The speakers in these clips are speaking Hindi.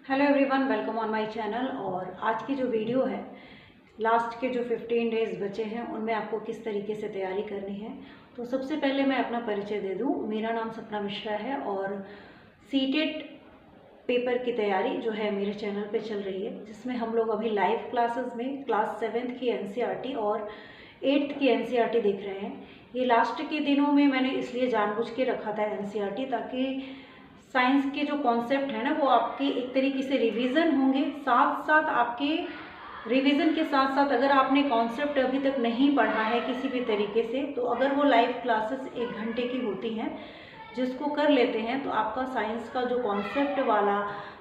Hello everyone, welcome on my channel. और आज की जो वीडियो है, लास्ट के जो 15 डेज़ बचे हैं उनमें आपको किस तरीके से तैयारी करनी है। तो सबसे पहले मैं अपना परिचय दे दूं। मेरा नाम सपना मिश्रा है और सीटेट पेपर की तैयारी जो है मेरे चैनल पे चल रही है, जिसमें हम लोग अभी लाइव क्लासेस में क्लास 7th की एनसीईआरटी और 8th की एनसीईआरटी देख रहे हैं। ये लास्ट के दिनों में मैंने इसलिए जानबूझ के रखा था एनसीईआरटी, ताकि साइंस के जो कॉन्सेप्ट है ना वो आपके एक तरीके से रिवीजन होंगे। साथ साथ आपके रिवीजन के साथ साथ अगर आपने कॉन्सेप्ट अभी तक नहीं पढ़ा है किसी भी तरीके से, तो अगर वो लाइव क्लासेस 1 घंटे की होती हैं जिसको कर लेते हैं, तो आपका साइंस का जो कॉन्सेप्ट वाला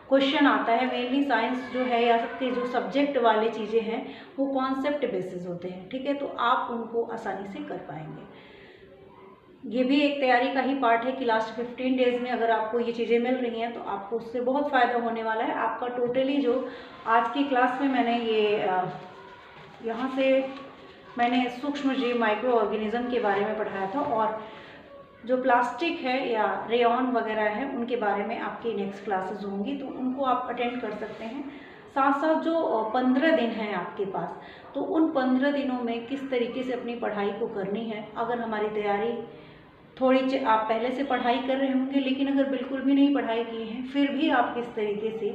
क्वेश्चन आता है, मेनली साइंस जो है या सबके जो सब्जेक्ट वाले चीज़ें हैं वो कॉन्सेप्ट बेसिस होते हैं, ठीक है। तो आप उनको आसानी से कर पाएंगे। ये भी एक तैयारी का ही पार्ट है कि लास्ट 15 डेज़ में अगर आपको ये चीज़ें मिल रही हैं तो आपको उससे बहुत फ़ायदा होने वाला है। आपका टोटली जो आज की क्लास में मैंने ये यहाँ से मैंने सूक्ष्म जीव माइक्रो ऑर्गेनिज्म के बारे में पढ़ाया था, और जो प्लास्टिक है या रेयॉन वगैरह है उनके बारे में आपकी नेक्स्ट क्लासेस होंगी, तो उनको आप अटेंड कर सकते हैं। साथ साथ जो 15 दिन हैं आपके पास, तो उन 15 दिनों में किस तरीके से अपनी पढ़ाई को करनी है। अगर हमारी तैयारी थोड़ी आप पहले से पढ़ाई कर रहे होंगे, लेकिन अगर बिल्कुल भी नहीं पढ़ाई की है, फिर भी आप किस तरीके से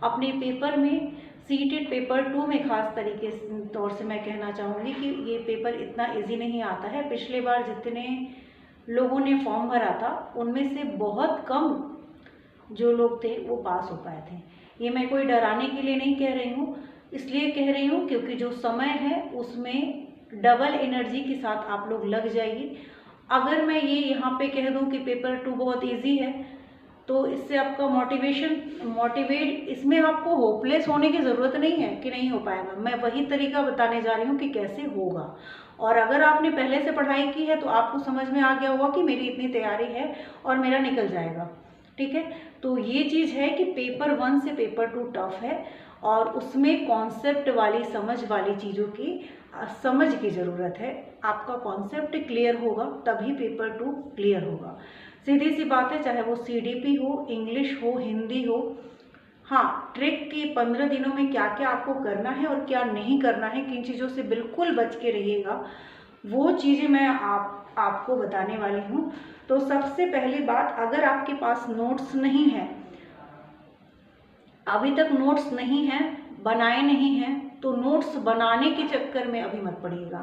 अपने पेपर में सीटेट पेपर 2 में ख़ास तरीके तौर से मैं कहना चाहूँगी कि ये पेपर इतना इजी नहीं आता है। पिछले बार जितने लोगों ने फॉर्म भरा था उनमें से बहुत कम जो लोग थे वो पास हो पाए थे। ये मैं कोई डराने के लिए नहीं कह रही हूँ, इसलिए कह रही हूँ क्योंकि जो समय है उसमें डबल एनर्जी के साथ आप लोग लग जाइए। अगर मैं ये यहाँ पे कह दूँ कि पेपर 2 बहुत इजी है, तो इससे आपका मोटिवेट इसमें आपको होपलेस होने की ज़रूरत नहीं है कि नहीं हो पाएगा। मैं वही तरीका बताने जा रही हूँ कि कैसे होगा। और अगर आपने पहले से पढ़ाई की है तो आपको समझ में आ गया होगा कि मेरी इतनी तैयारी है और मेरा निकल जाएगा, ठीक है। तो ये चीज़ है कि पेपर 1 से पेपर 2 टफ है और उसमें कॉन्सेप्ट वाली समझ वाली चीज़ों की समझ की ज़रूरत है। आपका कॉन्सेप्ट क्लियर होगा तभी पेपर 2 क्लियर होगा। सीधी सी बात है, चाहे वो सीडीपी हो, इंग्लिश हो, हिंदी हो। हाँ, ट्रिक की 15 दिनों में क्या क्या आपको करना है और क्या नहीं करना है, किन चीज़ों से बिल्कुल बच के रहिएगा, वो चीज़ें मैं आपको बताने वाली हूँ। तो सबसे पहली बात, अगर आपके पास नोट्स नहीं है, अभी तक नोट्स नहीं है, बनाए नहीं हैं, तो नोट्स बनाने के चक्कर में अभी मत पढ़िएगा।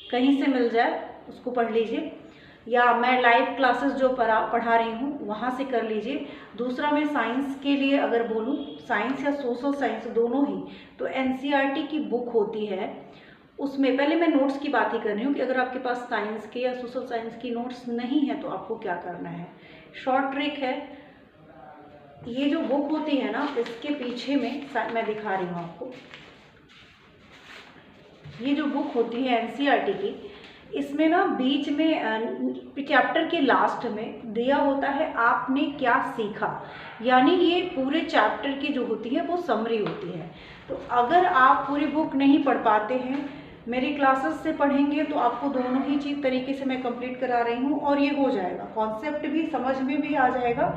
कहीं से मिल जाए उसको पढ़ लीजिए, या मैं लाइव क्लासेस जो पढ़ा रही हूँ वहाँ से कर लीजिए। दूसरा, मैं साइंस के लिए अगर बोलूँ, साइंस या सोशल साइंस दोनों ही, तो एनसीईआरटी की बुक होती है, उसमें पहले मैं नोट्स की बात ही कर रही हूँ कि अगर आपके पास साइंस के या सोशल साइंस की नोट्स नहीं है तो आपको क्या करना है। शॉर्ट ट्रिक है, ये जो बुक होती है ना, इसके पीछे में मैं दिखा रही हूँ आपको, ये जो बुक होती है एनसीईआरटी की, इसमें ना बीच में चैप्टर के लास्ट में दिया होता है आपने क्या सीखा, यानी ये पूरे चैप्टर की जो होती है वो समरी होती है। तो अगर आप पूरी बुक नहीं पढ़ पाते हैं, मेरी क्लासेस से पढ़ेंगे तो आपको दोनों ही चीज़ तरीके से मैं कंप्लीट करा रही हूँ और ये हो जाएगा, कॉन्सेप्ट भी समझ में भी आ जाएगा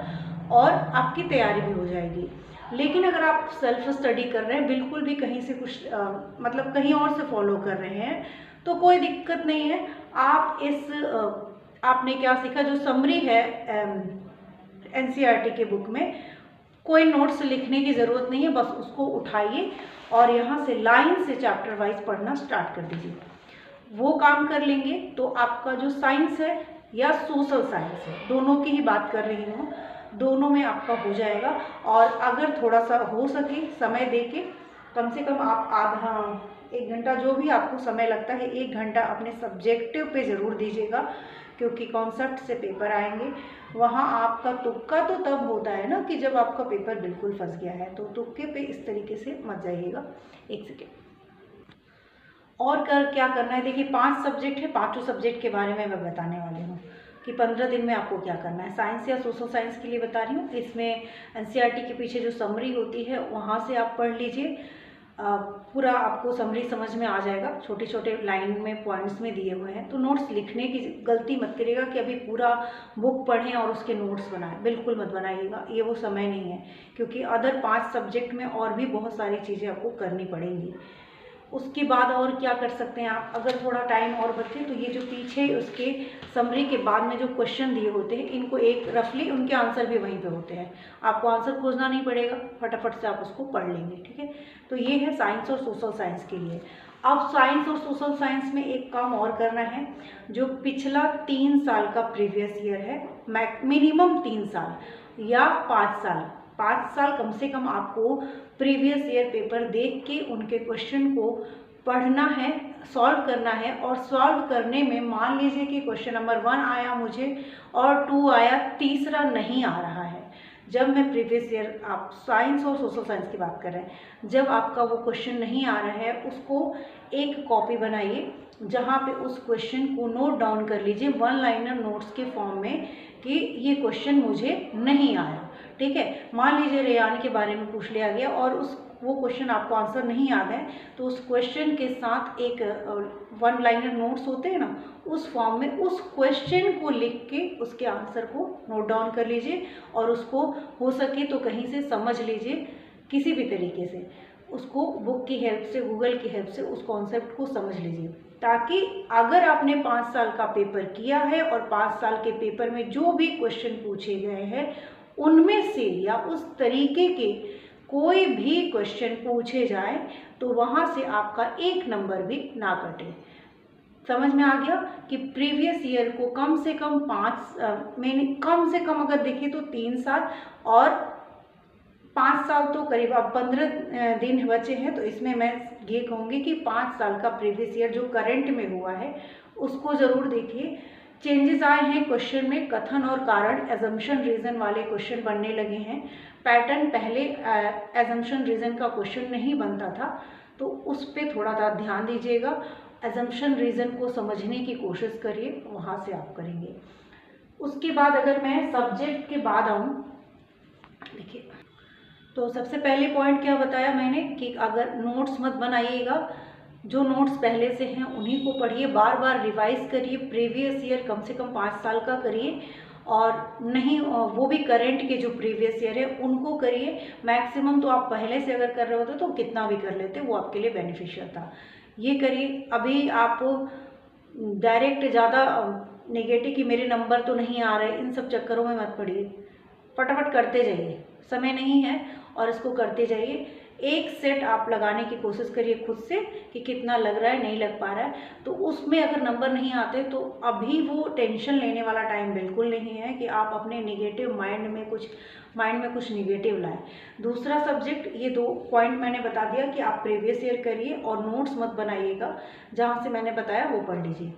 और आपकी तैयारी भी हो जाएगी। लेकिन अगर आप सेल्फ स्टडी कर रहे हैं, बिल्कुल भी कहीं से कुछ मतलब कहीं और से फॉलो कर रहे हैं, तो कोई दिक्कत नहीं है। आप आपने क्या सीखा जो समरी है एनसीईआरटी के बुक में, कोई नोट्स लिखने की ज़रूरत नहीं है, बस उसको उठाइए और यहाँ से लाइन से चैप्टर वाइज पढ़ना स्टार्ट कर दीजिए। वो काम कर लेंगे तो आपका जो साइंस है या सोशल साइंस है, दोनों की ही बात कर रही हूँ, दोनों में आपका हो जाएगा। और अगर थोड़ा सा हो सके समय देके, कम से कम आप आधा 1 घंटा, जो भी आपको समय लगता है, 1 घंटा अपने सब्जेक्टिव पे ज़रूर दीजिएगा, क्योंकि कॉन्सेप्ट से पेपर आएंगे। वहाँ आपका तुक्का तो तब होता है ना कि जब आपका पेपर बिल्कुल फंस गया है, तो तुक्के पे इस तरीके से मत जाइएगा। 1 सेकेंड और क्या करना है, देखिए 5 सब्जेक्ट है, पाँचों सब्जेक्ट के बारे में मैं बताने वाली हूँ कि 15 दिन में आपको क्या करना है। साइंस या सोशल साइंस के लिए बता रही हूँ, इसमें एनसीईआरटी के पीछे जो समरी होती है वहाँ से आप पढ़ लीजिए। पूरा आपको समरी समझ में आ जाएगा, छोटे छोटे लाइन में पॉइंट्स में दिए हुए हैं। तो नोट्स लिखने की गलती मत करिएगा कि अभी पूरा बुक पढ़ें और उसके नोट्स बनाएं, बिल्कुल मत बनाइएगा, ये वो समय नहीं है, क्योंकि अदर 5 सब्जेक्ट में और भी बहुत सारी चीज़ें आपको करनी पड़ेंगी। उसके बाद और क्या कर सकते हैं आप, अगर थोड़ा टाइम और बचे तो ये जो पीछे उसके समरी के बाद में जो क्वेश्चन दिए होते हैं, इनको एक रफली उनके आंसर भी वहीं पे होते हैं, आपको आंसर खोजना नहीं पड़ेगा, फटाफट से आप उसको पढ़ लेंगे। ठीक है, तो ये है साइंस और सोशल साइंस के लिए। अब साइंस और सोशल साइंस में एक काम और करना है, जो पिछला 3 साल का प्रीवियस ईयर है, मिनिमम 3 साल या 5 साल, 5 साल कम से कम आपको प्रीवियस ईयर पेपर देख के उनके क्वेश्चन को पढ़ना है, सॉल्व करना है। और सॉल्व करने में मान लीजिए कि क्वेश्चन नंबर 1 आया मुझे और 2 आया, तीसरा नहीं आ रहा है, जब मैं प्रीवियस ईयर, आप साइंस और सोशल साइंस की बात कर रहे हैं, जब आपका वो क्वेश्चन नहीं आ रहा है, उसको एक कॉपी बनाइए जहाँ पे उस क्वेश्चन को नोट डाउन कर लीजिए 1 लाइनर नोट्स के फॉर्म में कि ये क्वेश्चन मुझे नहीं आया। ठीक है, मान लीजिए रेयान के बारे में पूछ लिया गया और वो क्वेश्चन आपको आंसर नहीं याद है, तो उस क्वेश्चन के साथ एक 1 लाइनर नोट्स होते हैं ना, उस फॉर्म में उस क्वेश्चन को लिख के उसके आंसर को नोट डाउन कर लीजिए और उसको हो सके तो कहीं से समझ लीजिए, किसी भी तरीके से उसको बुक की हेल्प से, गूगल की हेल्प से उस कॉन्सेप्ट को समझ लीजिए, ताकि अगर आपने 5 साल का पेपर किया है और 5 साल के पेपर में जो भी क्वेश्चन पूछे गए हैं उनमें से या उस तरीके के कोई भी क्वेश्चन पूछे जाए तो वहाँ से आपका 1 नंबर भी ना कटे। समझ में आ गया कि प्रीवियस ईयर को कम से कम 5 महीने, कम से कम अगर देखें तो 3 साल और 5 साल तो करीब, अब 15 दिन बचे हैं, तो इसमें मैं ये कहूँगी कि 5 साल का प्रीवियस ईयर जो करंट में हुआ है उसको ज़रूर देखिए। चेंजेस आए हैं क्वेश्चन में, कथन और कारण, एजम्पशन रीज़न वाले क्वेश्चन बनने लगे हैं। पैटर्न, पहले एजम्पशन रीज़न का क्वेश्चन नहीं बनता था, तो उस पर थोड़ा सा ध्यान दीजिएगा, एजम्पशन रीज़न को समझने की कोशिश करिए, वहाँ से आप करेंगे। उसके बाद अगर मैं सब्जेक्ट के बाद आऊँ, देखिए, तो सबसे पहले पॉइंट क्या बताया मैंने कि अगर नोट्स मत बनाइएगा, जो नोट्स पहले से हैं उन्हीं को पढ़िए, बार बार रिवाइज करिए, प्रीवियस ईयर कम से कम 5 साल का करिए, और नहीं वो भी करंट के जो प्रीवियस ईयर है उनको करिए। मैक्सिमम तो आप पहले से अगर कर रहे होते तो कितना भी कर लेते, वो आपके लिए बेनिफिशियल था, ये करिए। अभी आप डायरेक्ट ज़्यादा नेगेटिव कि मेरे नंबर तो नहीं आ रहे, इन सब चक्करों में मत पड़िए, फटाफट करते जाइए, समय नहीं है और इसको करते जाइए। एक सेट आप लगाने की कोशिश करिए खुद से कि कितना लग रहा है, नहीं लग पा रहा है, तो उसमें अगर नंबर नहीं आते तो अभी वो टेंशन लेने वाला टाइम बिल्कुल नहीं है कि आप अपने नेगेटिव माइंड में कुछ नेगेटिव लाएं। दूसरा सब्जेक्ट, ये 2 पॉइंट मैंने बता दिया कि आप प्रीवियस ईयर करिए और नोट्स मत बनाइएगा, जहाँ से मैंने बताया वो पढ़ लीजिए।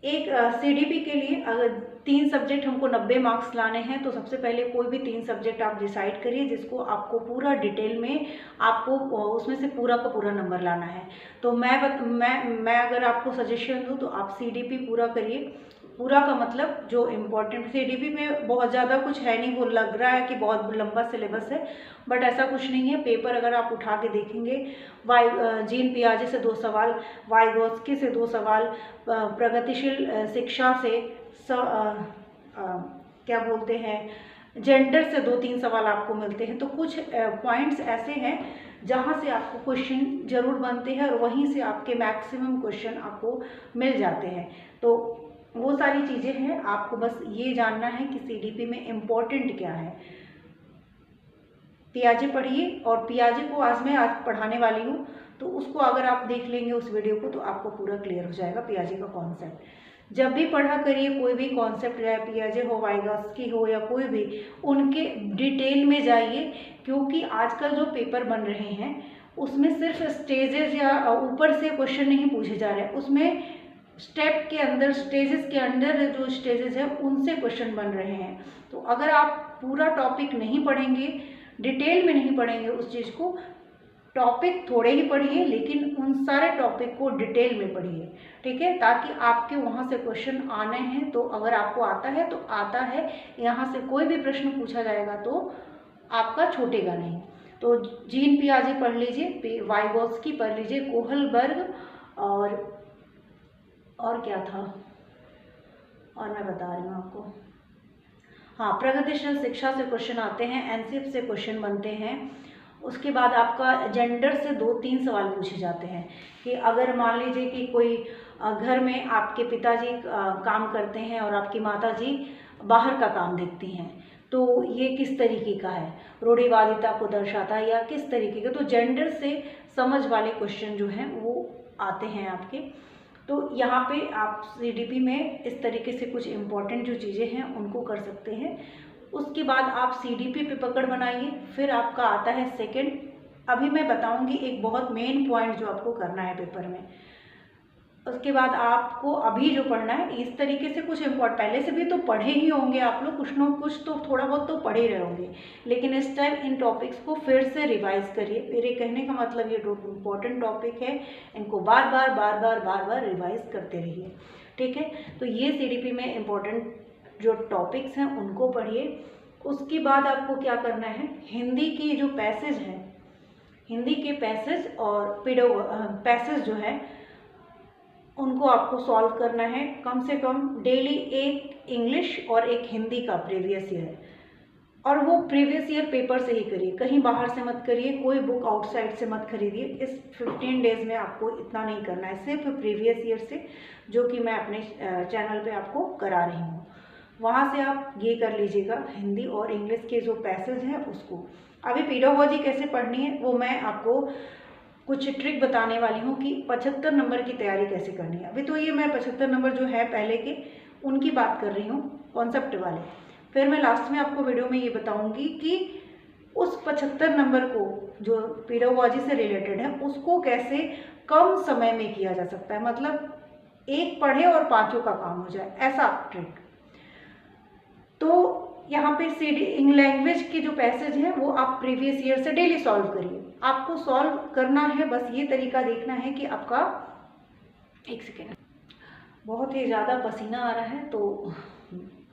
एक सीडीपी के लिए अगर 3 सब्जेक्ट हमको 90 मार्क्स लाने हैं, तो सबसे पहले कोई भी 3 सब्जेक्ट आप डिसाइड करिए जिसको आपको पूरा डिटेल में आपको उसमें से पूरा का पूरा नंबर लाना है। तो मैं अगर आपको सजेशन दूं तो आप सीडीपी पूरा करिए। पूरा का मतलब जो इम्पोर्टेंट, सीडीपी में बहुत ज़्यादा कुछ है नहीं, वो लग रहा है कि बहुत लंबा सिलेबस है, बट ऐसा कुछ नहीं है। पेपर अगर आप उठा के देखेंगे, जीन पियाजे से 2 सवाल, वाइगोत्स्की से 2 सवाल, प्रगतिशील शिक्षा से क्या बोलते हैं, जेंडर से 2-3 सवाल आपको मिलते हैं। तो कुछ पॉइंट्स ऐसे हैं जहाँ से आपको क्वेश्चन जरूर बनते हैं और वहीं से आपके मैक्सिमम क्वेश्चन आपको मिल जाते हैं। तो वो सारी चीज़ें हैं, आपको बस ये जानना है कि सीडीपी में इम्पोर्टेंट क्या है। पियाजे पढ़िए, और पियाजे को आज पढ़ाने वाली हूँ, तो उसको अगर आप देख लेंगे उस वीडियो को तो आपको पूरा क्लियर हो जाएगा पियाजे का कॉन्सेप्ट। जब भी पढ़ा करिए कोई भी कॉन्सेप्ट, चाहे पियाजे हो, वाइगोत्स्की हो या कोई भी, उनके डिटेल में जाइए, क्योंकि आजकल जो पेपर बन रहे हैं उसमें सिर्फ स्टेजेस या ऊपर से क्वेश्चन नहीं पूछे जा रहे हैं, उसमें स्टेप के अंदर, स्टेजेस के अंदर जो स्टेजेस हैं उनसे क्वेश्चन बन रहे हैं। तो अगर आप पूरा टॉपिक नहीं पढ़ेंगे, डिटेल में नहीं पढ़ेंगे उस चीज़ को, टॉपिक थोड़े ही पढ़िए लेकिन उन सारे टॉपिक को डिटेल में पढ़िए, ठीक है, ताकि आपके वहाँ से क्वेश्चन आने हैं तो अगर आपको आता है तो आता है, यहाँ से कोई भी प्रश्न पूछा जाएगा तो आपका छूटेगा नहीं। तो जीन पियाजे पढ़ लीजिए, वाइगोत्स्की पढ़ लीजिए, कोहलबर्ग और क्या था, और मैं बता रही हूँ आपको। हाँ, प्रगतिशील शिक्षा से क्वेश्चन आते हैं, एनसीएफ से क्वेश्चन बनते हैं। उसके बाद आपका जेंडर से 2-3 सवाल पूछे जाते हैं कि अगर मान लीजिए कि कोई घर में आपके पिताजी काम करते हैं और आपकी माताजी बाहर का काम देखती हैं, तो ये किस तरीके का है, रूढ़िवादिता को दर्शाता है या किस तरीके का। तो जेंडर से समझ वाले क्वेश्चन जो हैं वो आते हैं आपके। तो यहाँ पे आप सीडीपी में इस तरीके से कुछ इम्पोर्टेंट जो चीज़ें हैं उनको कर सकते हैं। उसके बाद आप सीडीपी पे पकड़ बनाइए। फिर आपका आता है सेकंड। अभी मैं बताऊंगी एक बहुत मेन पॉइंट जो आपको करना है पेपर में। उसके बाद आपको अभी जो पढ़ना है इस तरीके से कुछ इम्पोर्टेंट, पहले से भी तो पढ़े ही होंगे आप लोग, कुछ न कुछ तो थोड़ा बहुत तो पढ़े रहे होंगे, लेकिन इस टाइम इन टॉपिक्स को फिर से रिवाइज करिए। मेरे कहने का मतलब ये इम्पोर्टेंट टॉपिक है, इनको बार बार रिवाइज करते रहिए, ठीक है। तो ये सीडीपी में इम्पोर्टेंट जो टॉपिक्स हैं उनको पढ़िए। उसके बाद आपको क्या करना है, हिंदी की जो पैसेज हैं, हिंदी के पैसेज और पैसेज जो है उनको आपको सॉल्व करना है। कम से कम डेली एक इंग्लिश और एक हिंदी का प्रीवियस ईयर, और वो प्रीवियस ईयर पेपर से ही करिए, कहीं बाहर से मत करिए, कोई बुक आउटसाइड से मत खरीदिए। इस 15 डेज में आपको इतना नहीं करना है, सिर्फ प्रीवियस ईयर से, जो कि मैं अपने चैनल पे आपको करा रही हूँ, वहाँ से आप ये कर लीजिएगा। हिंदी और इंग्लिश के जो पैसेज हैं उसको। अभी पेडागोजी कैसे पढ़नी है वो मैं आपको कुछ ट्रिक बताने वाली हूँ कि 75 नंबर की तैयारी कैसे करनी है। अभी तो ये मैं 75 नंबर जो है पहले के उनकी बात कर रही हूँ, कॉन्सेप्ट वाले। फिर मैं लास्ट में आपको वीडियो में ये बताऊँगी कि उस 75 नंबर को जो पेडागोजी से रिलेटेड है उसको कैसे कम समय में किया जा सकता है, मतलब एक पढ़े और 5 का काम हो जाए, ऐसा ट्रिक। तो यहाँ पे लैंग्वेज के जो पैसेज हैं वो आप प्रीवियस ईयर से डेली सॉल्व करिए। आपको सॉल्व करना है, बस ये तरीका देखना है कि आपका, एक सेकेंड, बहुत ही ज़्यादा पसीना आ रहा है, तो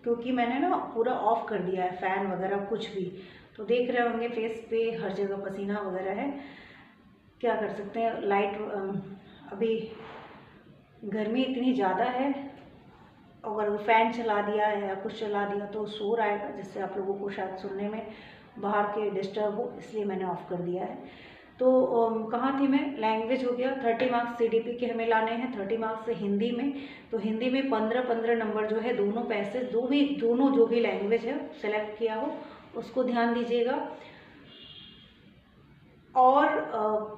क्योंकि मैंने ना पूरा ऑफ कर दिया है फ़ैन वगैरह कुछ भी, तो देख रहे होंगे फेस पे हर जगह पसीना वगैरह है। क्या कर सकते हैं, लाइट अभी गर्मी इतनी ज़्यादा है, अगर फ़ैन चला दिया है या कुछ चला दिया तो शोर आएगा, जिससे आप लोगों को शायद सुनने में बाहर के डिस्टर्ब हो, इसलिए मैंने ऑफ़ कर दिया है। तो कहाँ थी मैं, लैंग्वेज हो गया, 30 मार्क्स सीडीपी के हमें लाने हैं, 30 मार्क्स से हिंदी में। तो हिंदी में 15-15 नंबर जो है दोनों पैसेज, दोनों जो भी लैंग्वेज है सेलेक्ट किया हो उसको ध्यान दीजिएगा। और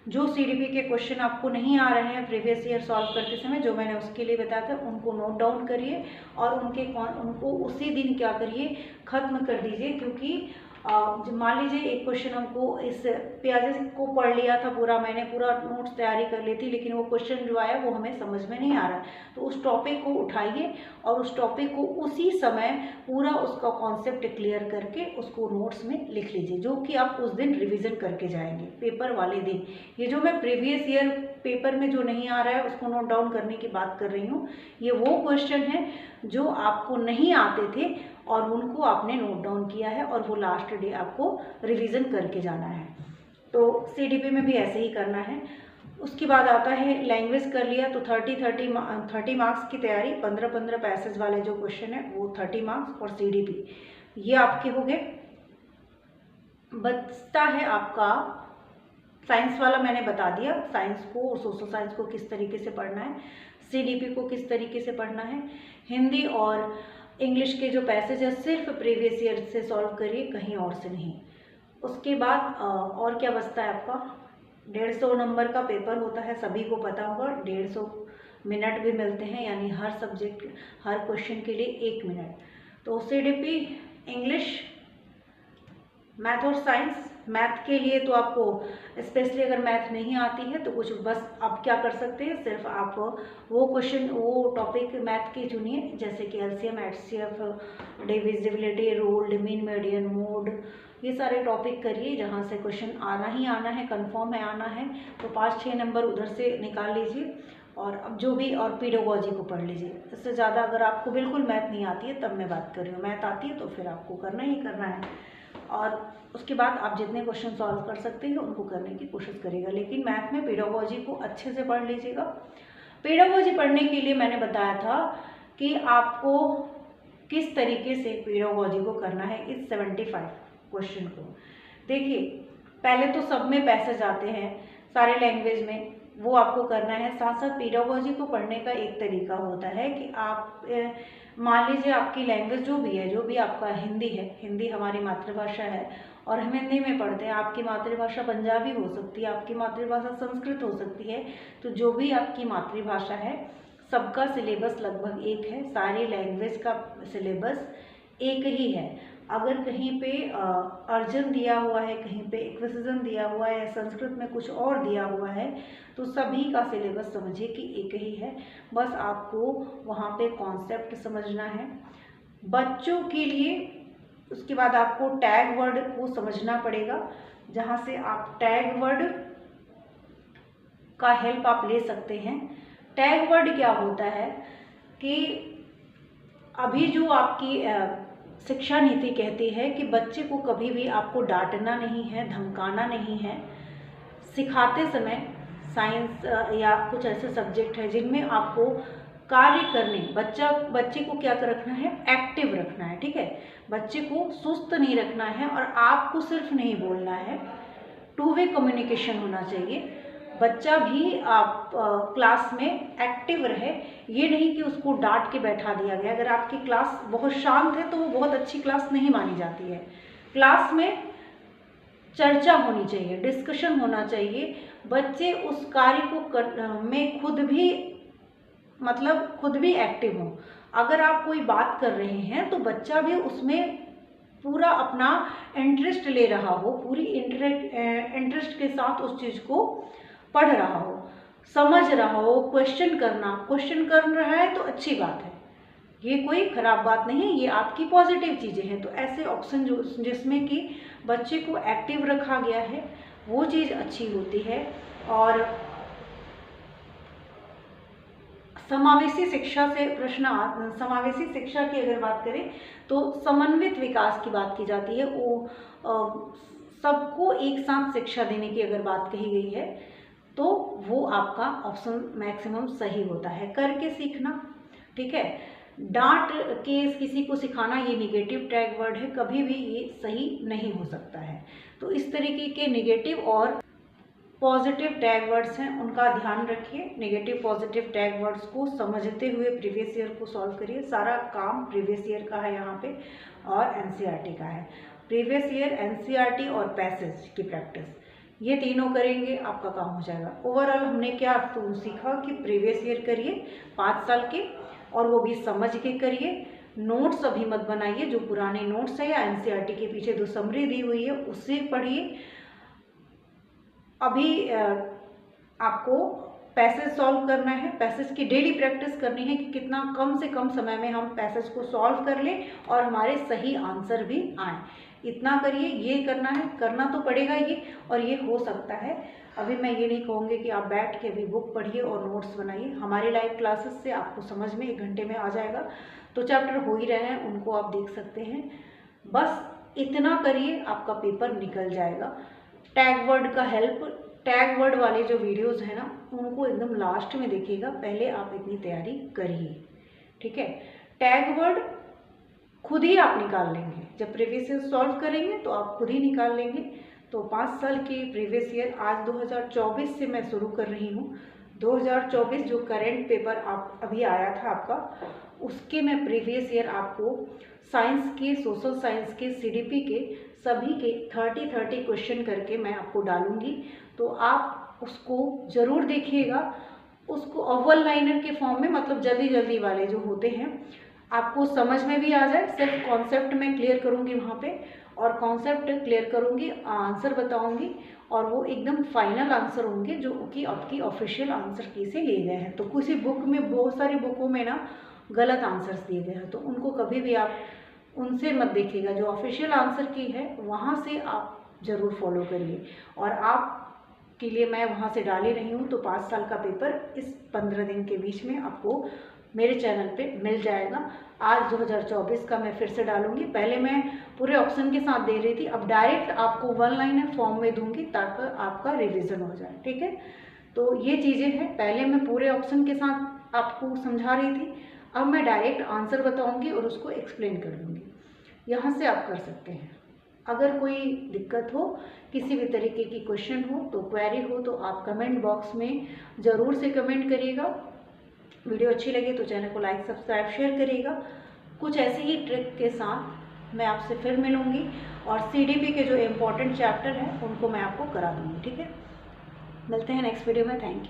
जो सीडीपी के क्वेश्चन आपको नहीं आ रहे हैं प्रीवियस ईयर सॉल्व करते समय, जो मैंने उसके लिए बताया था, उनको नोट डाउन करिए और उनको उसी दिन क्या करिए, ख़त्म कर दीजिए। क्योंकि मान लीजिए एक क्वेश्चन हमको इस पियाजे को पढ़ लिया था पूरा, मैंने पूरा नोट्स तैयारी कर ली थी, लेकिन वो क्वेश्चन जो आया वो हमें समझ में नहीं आ रहा, तो उस टॉपिक को उठाइए और उस टॉपिक को उसी समय पूरा उसका कॉन्सेप्ट क्लियर करके उसको नोट्स में लिख लीजिए, जो कि आप उस दिन रिवीजन करके जाएंगे पेपर वाले दिन। ये जो मैं प्रीवियस ईयर पेपर में जो नहीं आ रहा है उसको नोट डाउन करने की बात कर रही हूँ, ये वो क्वेश्चन है जो आपको नहीं आते थे और उनको आपने नोट डाउन किया है और वो लास्ट डे आपको रिवीजन करके जाना है। तो सीडीपी में भी ऐसे ही करना है। उसके बाद आता है लैंग्वेज कर लिया तो 30 मार्क्स की तैयारी, 15-15 पैसेज वाले जो क्वेश्चन है वो 30 मार्क्स और सीडीपी ये आपके हो गए। बचता है आपका साइंस वाला, मैंने बता दिया साइंस को और सोशल साइंस को किस तरीके से पढ़ना है, सीडीपी को किस तरीके से पढ़ना है। हिंदी और इंग्लिश के जो पैसेज है सिर्फ प्रीवियस ईयर से सॉल्व करिए, कहीं और से नहीं। उसके बाद और क्या बचता है आपका, 150 नंबर का पेपर होता है, सभी को पता होगा। 150 मिनट भी मिलते हैं, यानी हर सब्जेक्ट हर क्वेश्चन के लिए 1 मिनट। तो सीडीपी, इंग्लिश, मैथ और साइंस। मैथ के लिए तो आपको स्पेशली अगर मैथ नहीं आती है तो कुछ बस आप क्या कर सकते हैं, सिर्फ आप वो क्वेश्चन वो टॉपिक मैथ के चुनिए, जैसे कि LCM, HCF, divisibility, rule, mean, median, mode, ये सारे टॉपिक करिए जहाँ से क्वेश्चन आना ही आना है, कंफर्म है आना है। तो 5-6 नंबर उधर से निकाल लीजिए और अब जो भी और पेडागोजी को पढ़ लीजिए। इससे ज़्यादा अगर आपको बिल्कुल मैथ नहीं आती है तब मैं बात कर रही हूँ, मैथ आती है तो फिर आपको करना ही करना है। और उसके बाद आप जितने क्वेश्चन सॉल्व कर सकते हैं उनको करने की कोशिश करिएगा, लेकिन मैथ में पेडागोजी को अच्छे से पढ़ लीजिएगा। पेडागोजी पढ़ने के लिए मैंने बताया था कि आपको किस तरीके से पेडागोजी को करना है इस 75 क्वेश्चन को। देखिए, पहले तो सब में पैसेज आते हैं सारे लैंग्वेज में, वो आपको करना है। साथ साथ पेडागोजी को पढ़ने का एक तरीका होता है कि आप मान लीजिए आपकी लैंग्वेज जो भी है, जो भी आपका हिंदी है, हिंदी हमारी मातृभाषा है और हम हिंदी में पढ़ते हैं। आपकी मातृभाषा पंजाबी हो सकती है, आपकी मातृभाषा संस्कृत हो सकती है, तो जो भी आपकी मातृभाषा है सबका सिलेबस लगभग एक है, सारी लैंग्वेज का सिलेबस एक ही है। अगर कहीं पे अर्जन दिया हुआ है, कहीं पे इक्विसिजन दिया हुआ है, संस्कृत में कुछ और दिया हुआ है, तो सभी का सिलेबस समझिए कि एक ही है। बस आपको वहाँ पे कॉन्सेप्ट समझना है बच्चों के लिए। उसके बाद आपको टैग वर्ड को समझना पड़ेगा, जहाँ से आप टैग वर्ड का हेल्प आप ले सकते हैं। टैग वर्ड क्या होता है कि अभी जो आपकी शिक्षा नीति कहती है कि बच्चे को कभी भी आपको डांटना नहीं है, धमकाना नहीं है। सिखाते समय साइंस या कुछ ऐसे सब्जेक्ट है जिनमें आपको कार्य करने, बच्चे को क्या रखना है, एक्टिव रखना है, ठीक है। बच्चे को सुस्त नहीं रखना है और आपको सिर्फ नहीं बोलना है, टू वे कम्युनिकेशन होना चाहिए। बच्चा भी आप क्लास में एक्टिव रहे, ये नहीं कि उसको डांट के बैठा दिया गया। अगर आपकी क्लास बहुत शांत है तो वो बहुत अच्छी क्लास नहीं मानी जाती है। क्लास में चर्चा होनी चाहिए, डिस्कशन होना चाहिए। बच्चे उस कार्य को में खुद भी एक्टिव हों। अगर आप कोई बात कर रहे हैं तो बच्चा भी उसमें पूरा अपना इंटरेस्ट ले रहा हो, पूरी इंटरेस्ट के साथ उस चीज़ को पढ़ रहा हो, समझ रहा हो। क्वेश्चन कर रहा है तो अच्छी बात है, ये कोई खराब बात नहीं है, ये आपकी पॉजिटिव चीज़ें हैं। तो ऐसे ऑप्शन जिसमें कि बच्चे को एक्टिव रखा गया है वो चीज़ अच्छी होती है। और समावेशी शिक्षा से समावेशी शिक्षा की अगर बात करें तो समन्वित विकास की बात की जाती है। वो सबको एक साथ शिक्षा देने की अगर बात कही गई है तो वो आपका ऑप्शन मैक्सिमम सही होता है। करके सीखना, ठीक है। डांट के किसी को सिखाना ये निगेटिव टैग वर्ड है, कभी भी ये सही नहीं हो सकता है। तो इस तरीके के निगेटिव और पॉजिटिव टैग वर्ड्स हैं, उनका ध्यान रखिए। नेगेटिव पॉजिटिव टैग वर्ड्स को समझते हुए प्रीवियस ईयर को सॉल्व करिए। सारा काम प्रीवियस ईयर का है यहाँ पे और एनसीईआरटी का है। प्रीवियस ईयर, एनसीईआरटी और पैसेज की प्रैक्टिस, ये तीनों करेंगे आपका काम हो जाएगा। ओवरऑल हमने क्या सीखा कि प्रीवियस ईयर करिए 5 साल के, और वो भी समझ के करिए। नोट्स अभी मत बनाइए, जो पुराने नोट्स है या एनसीईआरटी के पीछे जो समरी दी हुई है उससे पढ़िए। अभी आपको पैसेज सॉल्व करना है, पैसेज की डेली प्रैक्टिस करनी है कि कितना कम से कम समय में हम पैसेज को सॉल्व कर लें और हमारे सही आंसर भी आए। इतना करिए, ये करना है, करना तो पड़ेगा ये, और ये हो सकता है। अभी मैं ये नहीं कहूँगी कि आप बैठ के अभी बुक पढ़िए और नोट्स बनाइए। हमारे लाइव क्लासेस से आपको समझ में 1 घंटे में आ जाएगा। तो चैप्टर हो ही रहे हैं, उनको आप देख सकते हैं। बस इतना करिए, आपका पेपर निकल जाएगा। टैग वर्ड का हेल्प, टैग वर्ड वाले जो वीडियोस हैं ना, उनको एकदम लास्ट में देखिएगा, पहले आप इतनी तैयारी करिए, ठीक है। टैग वर्ड खुद ही आप निकाल लेंगे, जब प्रीवियस ईयर सॉल्व करेंगे तो आप खुद ही निकाल लेंगे। तो 5 साल की प्रीवियस ईयर आज 2024 से मैं शुरू कर रही हूँ। 2024 जो करेंट पेपर आप अभी आया था आपका, उसके मैं प्रीवियस ईयर आपको साइंस के, सोशल साइंस के, सीडीपी के सभी के 30 क्वेश्चन करके मैं आपको डालूंगी। तो आप उसको ज़रूर देखिएगा। उसको अव्वल लाइनर के फॉर्म में, मतलब जल्दी जल्दी वाले जो होते हैं, आपको समझ में भी आ जाए। सिर्फ कॉन्सेप्ट में क्लियर करूँगी वहाँ पे, और कॉन्सेप्ट क्लियर करूँगी, आंसर बताऊँगी, और वो एकदम फाइनल आंसर होंगे जो कि आपकी ऑफिशियल आंसर की से लिए गए हैं। तो किसी बुक में, बहुत सारी बुकों में ना गलत आंसर्स दिए गए हैं, तो उनको कभी भी आप उनसे मत देखिएगा। जो ऑफिशियल आंसर की है वहाँ से आप ज़रूर फॉलो करिए। और आप के लिए मैं वहाँ से डाल ही रही हूँ, तो 5 साल का पेपर इस 15 दिन के बीच में आपको मेरे चैनल पे मिल जाएगा। आज 2024 का मैं फिर से डालूंगी। पहले मैं पूरे ऑप्शन के साथ दे रही थी, अब डायरेक्ट आपको 1 लाइनर फॉर्म में दूंगी ताकि आपका रिवीजन हो जाए, ठीक है। तो ये चीज़ें हैं, पहले मैं पूरे ऑप्शन के साथ आपको समझा रही थी, अब मैं डायरेक्ट आंसर बताऊंगी और उसको एक्सप्लेन कर दूंगी। यहाँ से आप कर सकते हैं। अगर कोई दिक्कत हो, किसी भी तरीके की क्वेश्चन हो, तो क्वेरी हो, तो आप कमेंट बॉक्स में ज़रूर से कमेंट करिएगा। वीडियो अच्छी लगे तो चैनल को लाइक सब्सक्राइब शेयर करिएगा। कुछ ऐसे ही ट्रिक के साथ मैं आपसे फिर मिलूँगी और CDP के जो इम्पोर्टेंट चैप्टर हैं उनको मैं आपको करा दूँगी, ठीक है। मिलते हैं नेक्स्ट वीडियो में। Thank you.